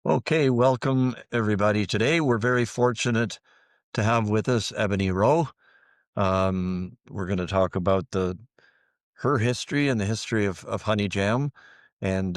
Okay, welcome everybody. Today we're very fortunate to have with us Ebonnie Rowe. We're going to talk about the her history and the history of Honey Jam, and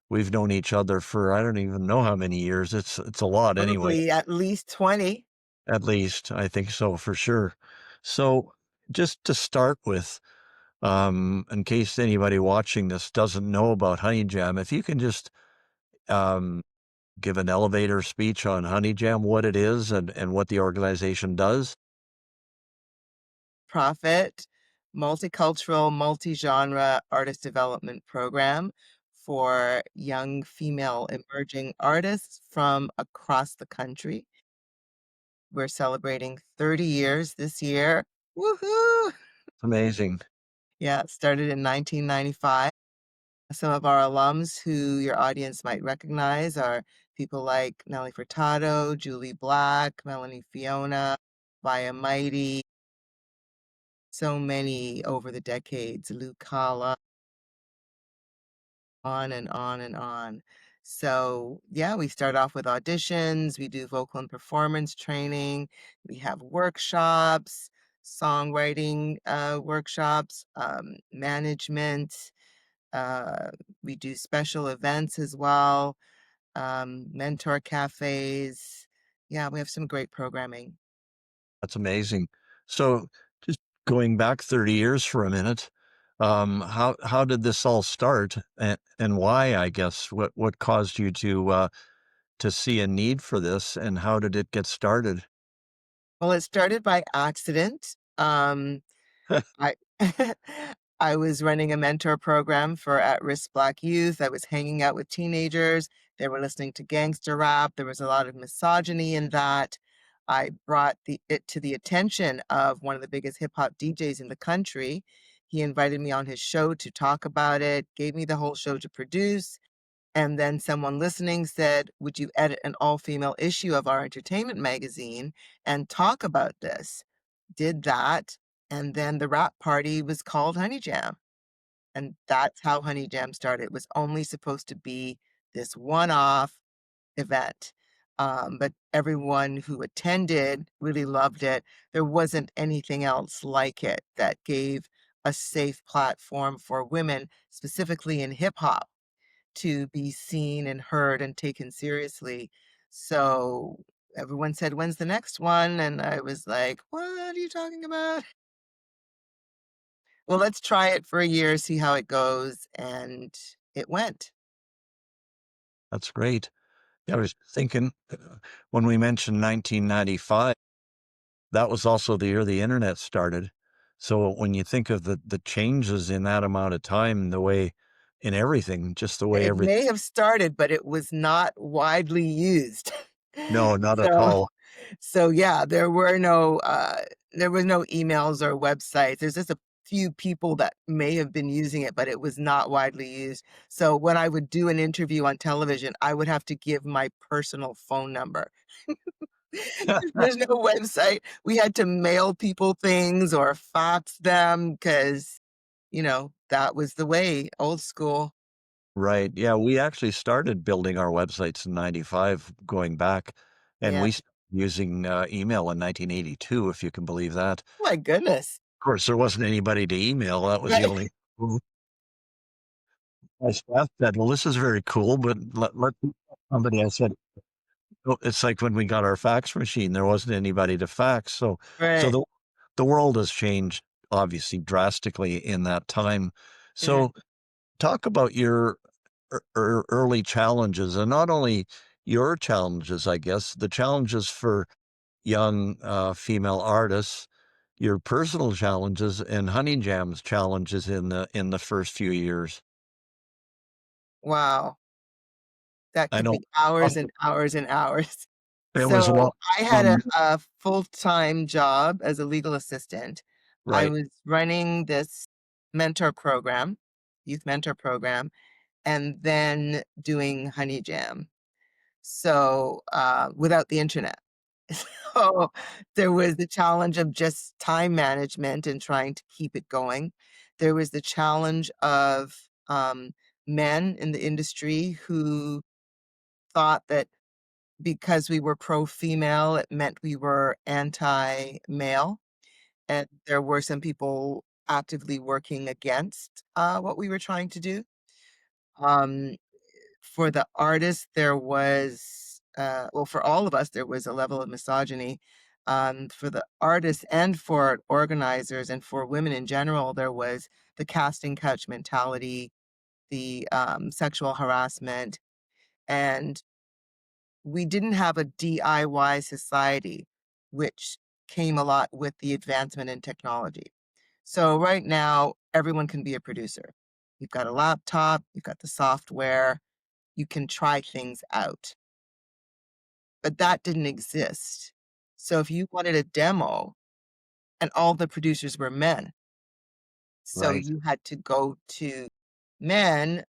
we've known each other for I don't even know how many years. It's a lot anyway. Probably at least 20. At least I think so for sure. So just to start with, in case anybody watching this doesn't know about Honey Jam, if you can just um, give an elevator speech on Honey Jam, what it is and what the organization does? Profit, multicultural, multi-genre artist development program for young female emerging artists from across the country. We're celebrating 30 years this year. Woohoo! Amazing. Yeah, it started in 1995. Some of our alums who your audience might recognize are people like Nelly Furtado, Julie Black, Melanie Fiona, Via Mighty, so many over the decades, Lou Kala, on and on and on. So, yeah, we start off with auditions, we do vocal and performance training, we have workshops, songwriting workshops, management, uh, we do special events as well, mentor cafes. Yeah, we have some great programming. That's amazing. So just going back 30 years for a minute, how did this all start and why, I guess? What caused you to see a need for this and how did it get started? Well, it started by accident. I I was running a mentor program for at-risk Black youth. I was hanging out with teenagers. They were listening to gangster rap. There was a lot of misogyny in that. I brought it to the attention of one of the biggest hip hop DJs in the country. He invited me on his show to talk about it, gave me the whole show to produce. And then someone listening said, "Would you edit an all-female issue of our entertainment magazine and talk about this?" Did that, and then the rap party was called Honey Jam, and that's how Honey Jam started. It was only supposed to be this one-off event, but everyone who attended really loved it. There wasn't anything else like it that gave a safe platform for women, specifically in hip hop, to be seen and heard and taken seriously. So everyone said, "When's the next one?" And I was like, "What are you talking about?" Well, let's try it for a year, see how it goes. And it went. That's great. Yeah, I was thinking when we mentioned 1995, that was also the year the internet started. So when you think of the changes in that amount of time, the way in everything, just the way It everything. may have started, but it was not widely used. No, not at So all. so yeah, there was no emails or websites. There's just a few people that may have been using it, but it was not widely used. So when I would do an interview on television, I would have to give my personal phone number. There's no website. We had to mail people things or fax them because, that was the way, old school. Right. Yeah, we actually started building our websites in '95 going back, and Yeah. we started using, email in 1982, if you can believe that. My goodness. Of course, there wasn't anybody to email, that was the Right. only. My staff said, "Well, this is very cool, but let somebody." I said, "Oh," it's like when we got our fax machine, there wasn't anybody to fax, so Right. the world has changed, obviously, drastically in that time. Yeah. So talk about your early challenges, and not only your challenges, I guess, the challenges for young, female artists, your personal challenges, and Honey Jam's challenges in the first few years. Wow. That I could know be hours and hours and hours. it was a So lot. I had a, um, a full-time job as a legal assistant. I right. was running this mentor program, youth mentor program, and then doing Honey Jam. So without the internet. So there was the challenge of just time management and trying to keep it going. There was the challenge of men in the industry who thought that because we were pro-female, it meant we were anti-male, and there were some people actively working against, what we were trying to do. Um, for the artists, there was, well, for all of us, there was a level of misogyny. For the artists and for organizers and for women in general, there was the casting couch mentality, the sexual harassment, and we didn't have a DIY society, which came a lot with the advancement in technology. So right now, everyone can be a producer. You've got a laptop, you've got the software, you can try things out. But that didn't exist. So if you wanted a demo, and all the producers were men, so Right. you had to go to men,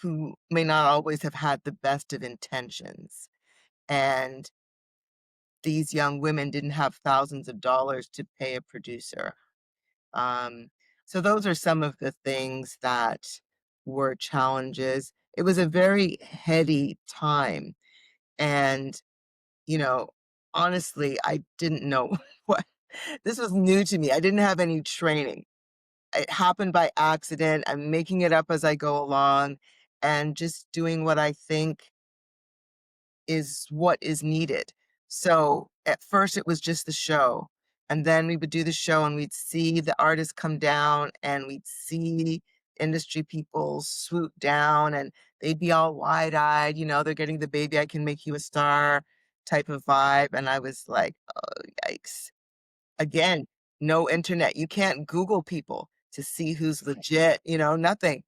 who may not always have had the best of intentions. And these young women didn't have thousands of dollars to pay a producer. Um, so those are some of the things that were challenges. It was a very heady time. And, you know, honestly, I didn't know what this was new to me. I didn't have any training. It happened by accident. I'm making it up as I go along and just doing what I think is what is needed. So at first it was just the show. And then we would do the show and we'd see the artists come down and we'd see industry people swoop down and they'd be all wide eyed, they're getting the baby, I can make you a star type of vibe. And I was like, oh, yikes. Again, no internet. You can't Google people to see who's legit, nothing.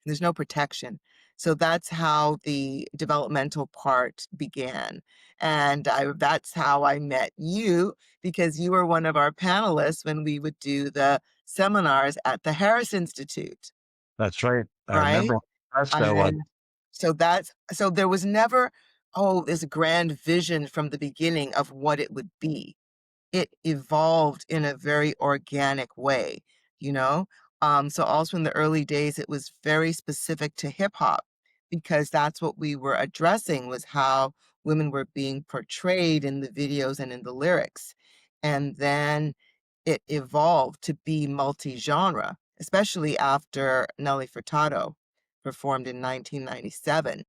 There's no protection. So that's how the developmental part began. And that's how I met you because you were one of our panelists when we would do the seminars at the Harris Institute, That's right. I right? remember how impressed I was. And so there was never, oh, this grand vision from the beginning of what it would be. It evolved in a very organic way, you know? So also in the early days, it was very specific to hip hop because that's what we were addressing was how women were being portrayed in the videos and in the lyrics. And then it evolved to be multi-genre, especially after Nelly Furtado performed in 1997.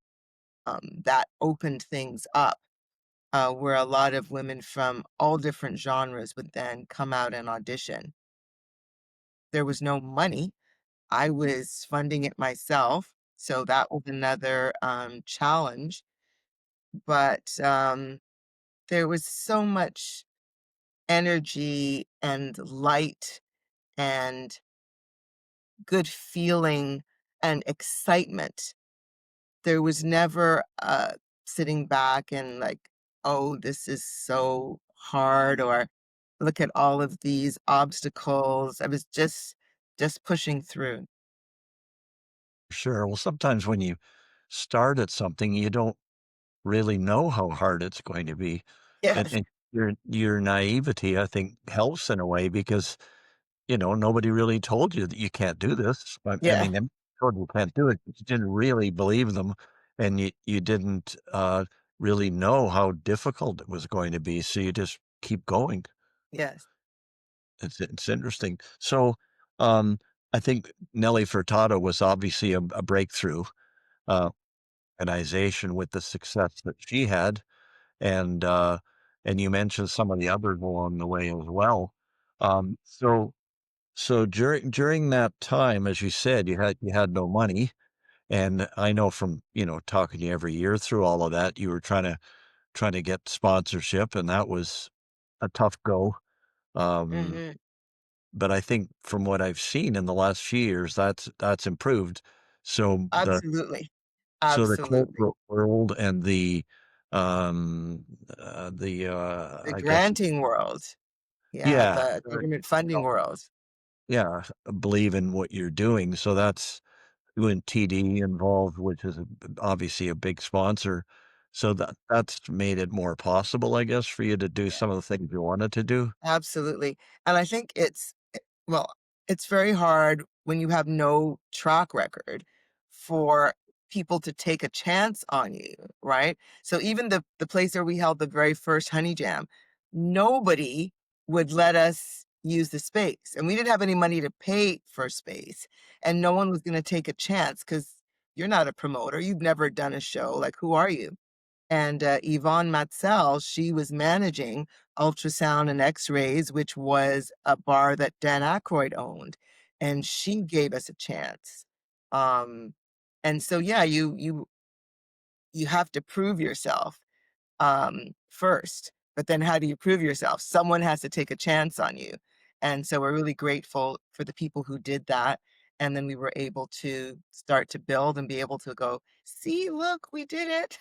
That opened things up where a lot of women from all different genres would then come out and audition. There was no money. I was funding it myself. So that was another challenge. But there was so much energy and light and good feeling and excitement. There was never sitting back and like, oh, this is so hard or look at all of these obstacles. I was just pushing through. Sure. Well, sometimes when you start at something, you don't really know how hard it's going to be. And Yes, and your naivety, I think, helps in a way because, nobody really told you that you can't do this. I yeah, mean, they told you can't do it, but you didn't really believe them, and you didn't, really know how difficult it was going to be, so you just keep going. yes, It's interesting. So, um, I think Nelly Furtado was obviously a breakthrough, uh, organization with the success that she had, and, uh, and you mentioned some of the others along the way as well. So during that time, as you said, you had no money, and I know from, talking to you every year through all of that, you were trying to get sponsorship, and that was a tough go. Um, hmm, but I think from what I've seen in the last few years, that's improved. So absolutely, the absolutely. corporate world and The I guess granting world, yeah, yeah, the government funding world, yeah, believe in what you're doing. So that's when TD involved, which is obviously a big sponsor. So that's made it more possible, I guess, for you to do yeah, some of the things you wanted to do. absolutely. And I think well, it's very hard when you have no track record for people to take a chance on you, right? So even the place where we held the very first honey jam, nobody would let us use the space. And we didn't have any money to pay for space. And no one was going to take a chance because you're not a promoter. You've never done a show. Like, who are you? And Yvonne Matzel, she was managing Ultrasound and X-Rays, which was a bar that Dan Aykroyd owned, and she gave us a chance. Um, and so, yeah, you have to prove yourself first. But then, how do you prove yourself? Someone has to take a chance on you, and so we're really grateful for the people who did that. And then we were able to start to build and be able to go, see, look, we did it.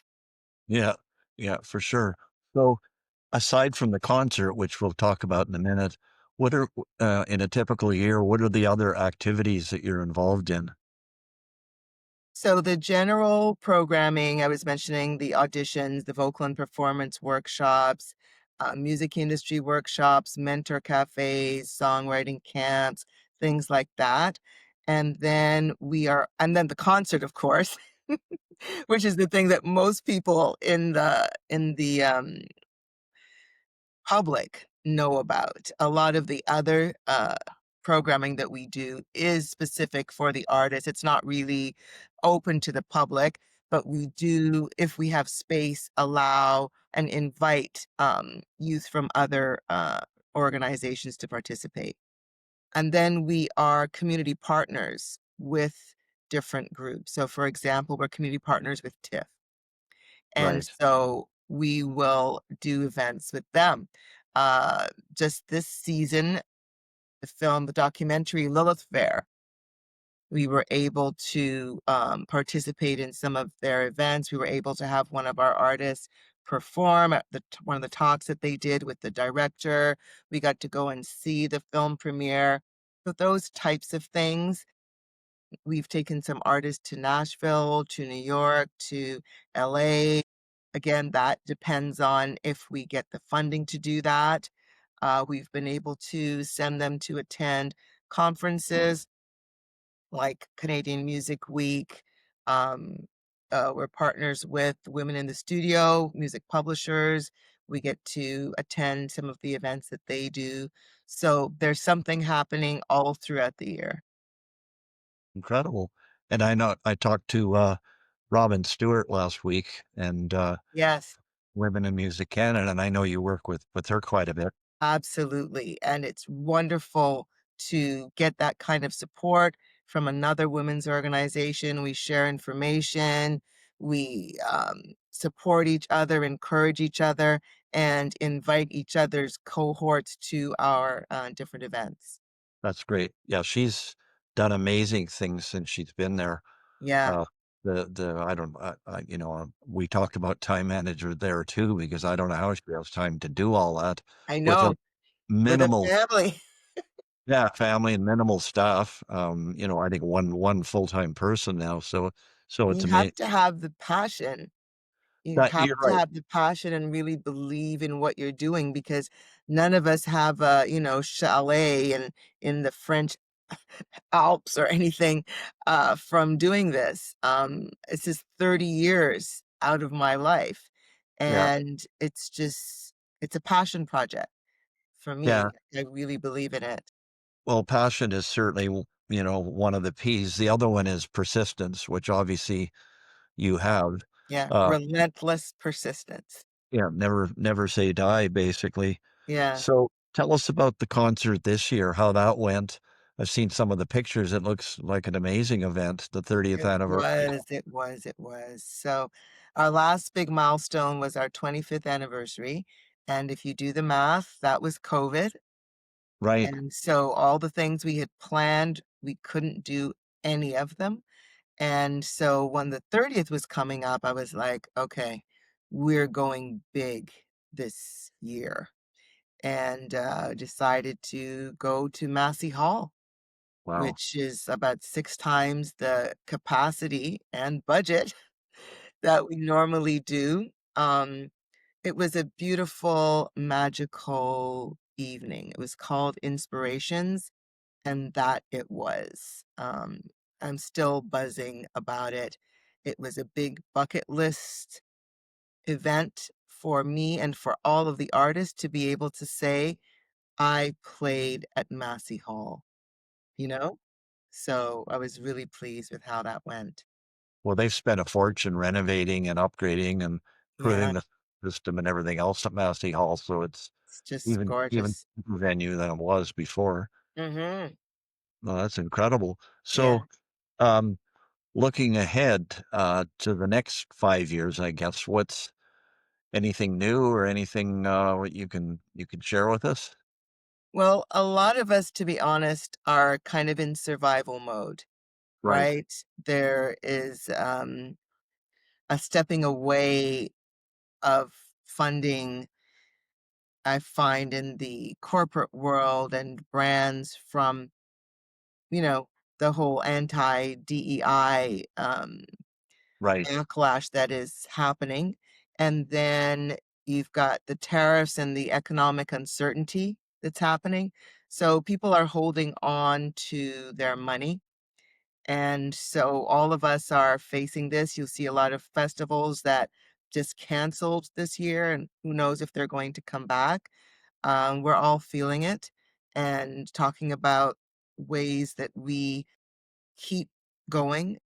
Yeah. Yeah, for sure. So, aside from the concert, which we'll talk about in a minute, what are in a typical year, what are the other activities that you're involved in? So the general programming, I was mentioning the auditions, the vocal and performance workshops, music industry workshops, mentor cafes, songwriting camps, things like that. And then the concert, of course, which is the thing that most people in the public know about. A lot of the other programming that we do is specific for the artist. It's not really open to the public, but we do, if we have space, allow and invite youth from other organizations to participate. And then we are community partners with different groups. So, for example, we're community partners with TIFF. And Right. so we will do events with them. Uh, just this season, the documentary Lilith Fair, we were able to participate in some of their events. We were able to have one of our artists perform at one of the talks that they did with the director. We got to go and see the film premiere. So those types of things. We've taken some artists to Nashville, to New York, to LA. Again, that depends on if we get the funding to do that. We've been able to send them to attend conferences like Canadian Music Week. Um, we're partners with Women in the Studio, music publishers. We get to attend some of the events that they do. So there's something happening all throughout the year. Incredible. And I know I talked to Robin Stewart last week and Yes. Women in Music Canada, and I know you work with her quite a bit. Absolutely. And it's wonderful to get that kind of support from another women's organization. We share information, we support each other, encourage each other, and invite each other's cohorts to our different events. That's great. Yeah, she's done amazing things since she's been there. Yeah, Uh, I don't, we talked about time manager there too, because I don't know how she has time to do all that I with a know. With a minimal, family, yeah, family and minimal staff. I think one full-time person now. So it's you have amazing. to have the passion. You That have you're to right. have the passion and really believe in what you're doing because none of us have a, chalet in the French Alps or anything from doing this. It's just 30 years out of my life. Yeah, And it's a passion project for yeah. me. I really believe in it. Well, passion is certainly, one of the P's. The other one is persistence, which obviously you have. Yeah. Uh, Relentless persistence. yeah, never say die, basically. Yeah. So tell us about the concert this year, how that went. I've seen some of the pictures. It looks like an amazing event, the 30th It anniversary. was, it was, it was. So our last big milestone was our 25th anniversary. And if you do the math, that was COVID. Right. And so all the things we had planned, we couldn't do any of them. And so when the 30th was coming up, I was like, okay, we're going big this year. And decided to go to Massey Hall, Wow. which is about 6 times the capacity and budget that we normally do. It was a beautiful, magical evening. It was called Inspirations, and that it was. I'm still buzzing about it. It was a big bucket list event for me and for all of the artists to be able to say, I played at Massey Hall, you know? So I was really pleased with how that went. Well, they've spent a fortune renovating and upgrading and Yeah, improving the system and everything else at Massey Hall, so it's it's just even gorgeous. bigger venue than it was before. Mhm. No, that's incredible. Yeah. So, um, looking ahead, to the next 5 years, I guess, what's anything new or anything, what you can share with us? Well, a lot of us, to be honest, are kind of in survival mode, Right, right? There is a stepping away of funding, I find, in the corporate world and brands from, you know, the whole anti DEI right, backlash that is happening. And then you've got the tariffs and the economic uncertainty that's happening. So people are holding on to their money. And so all of us are facing this. You'll see a lot of festivals that just canceled this year, and who knows if they're going to come back. We're all feeling it and talking about ways that we keep going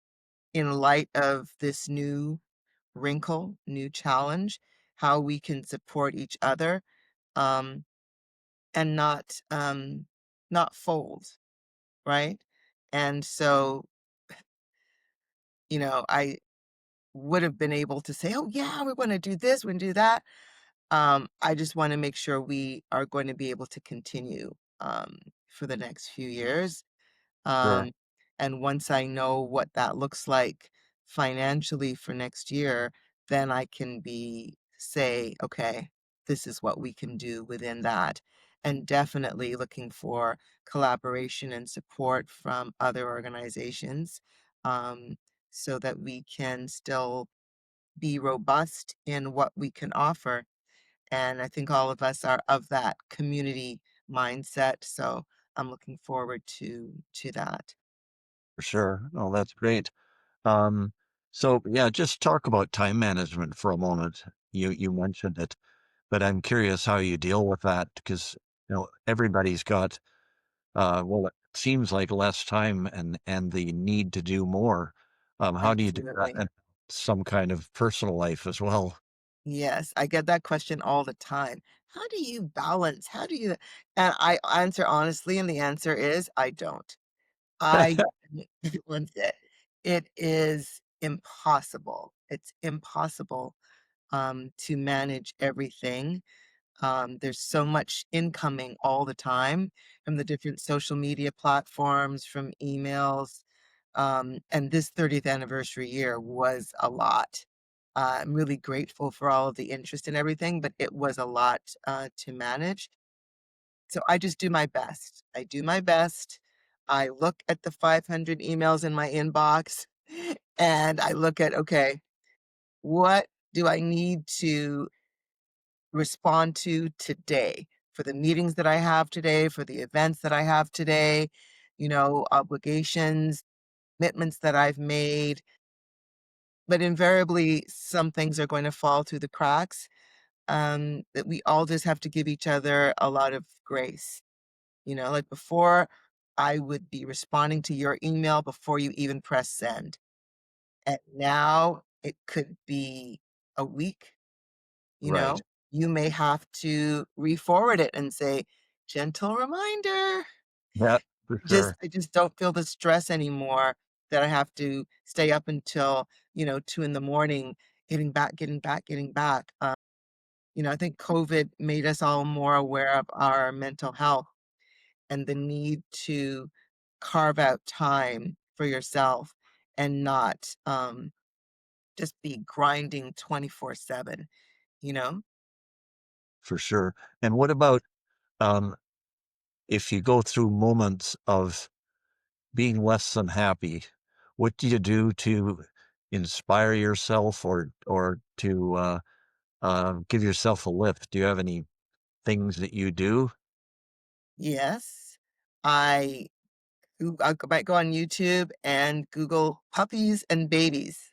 in light of this new wrinkle, new challenge, how we can support each other, um, and not fold, right? And so, I would have been able to say, "Oh yeah, we want to do this, we want to do that." I just want to make sure we are going to be able to continue for the next few years. sure, Um, and once I know what that looks like financially for next year, then I can say, okay, this is what we can do within that. And definitely looking for collaboration and support from other organizations, um, so that we can still be robust in what we can offer. And I think all of us are of that community mindset. So I'm looking forward to that. for sure. Oh, that's great. Um, so yeah, just talk about time management for a moment. You mentioned it, but I'm curious how you deal with that because everybody's got well, it seems like less time and the need to do more. How do you do that Absolutely. in some kind of personal life as well? Yes, I get that question all the time. How do you balance? How do you And I answer honestly, and the answer is I don't. I don't balance it. It is impossible. It's impossible to manage everything. There's so much incoming all the time from the different social media platforms, from emails. And this 30th anniversary year was a lot. I'm really grateful for all of the interest and everything, but it was a lot to manage. So I just do my best. I do my best. I look at the 500 emails in my inbox and I look at, okay, what do I need to respond to today for the meetings that I have today, for the events that I have today, obligations, commitments that I've made. But invariably, some things are going to fall through the cracks. That we all just have to give each other a lot of grace. Like before, I would be responding to your email before you even press send. And now it could be a week. You Right. know, you may have to re-forward it and say, "Gentle reminder." Yeah, for Just sure. I just don't feel the stress anymore that I have to stay up until, 2 in the morning getting back, getting back, getting back. I think COVID made us all more aware of our mental health and the need to carve out time for yourself and not, just be grinding 24/7, you know? For sure. And what about um, if you go through moments of being less than happy? What do you do to inspire yourself or to give yourself a lift? Do you have any things that you do? Yes. I might go on YouTube and Google puppies and babies.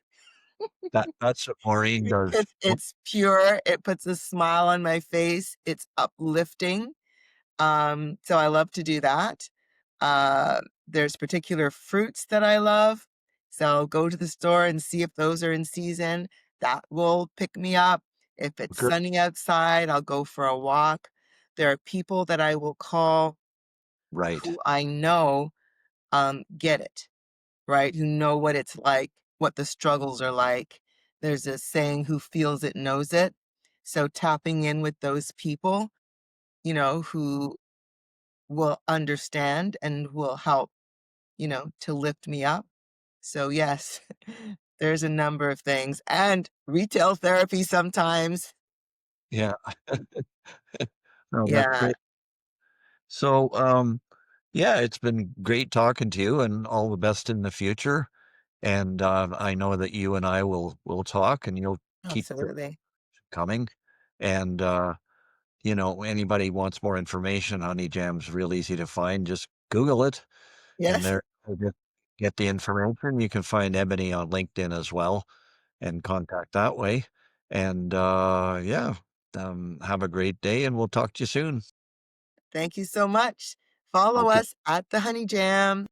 That's what Maureen does. It's pure, it puts a smile on my face, it's uplifting, so I love to do that. There's particular fruits that I love, so I'll go to the store and see if those are in season. That will pick me up. If it's Good. sunny outside, I'll go for a walk. There are people that I will call Right. who I know, get it, right? Who know what it's like, what the struggles are like. There's a saying, who feels it knows it. So tapping in with those people, who will understand and will help, to lift me up. So yes, there's a number of things and retail therapy sometimes. Yeah. No, that's Yeah, great. So, yeah, it's been great talking to you and all the best in the future. And I know that you and I will talk and you'll keep the absolutely. coming. And anybody wants more information, Honey Jam's real easy to find. Just Google it and Yes. there you'll get the information. You can find Ebony on LinkedIn as well and contact that way. And yeah, have a great day and we'll talk to you soon. Thank you so much. Follow Okay. us at the Honey Jam.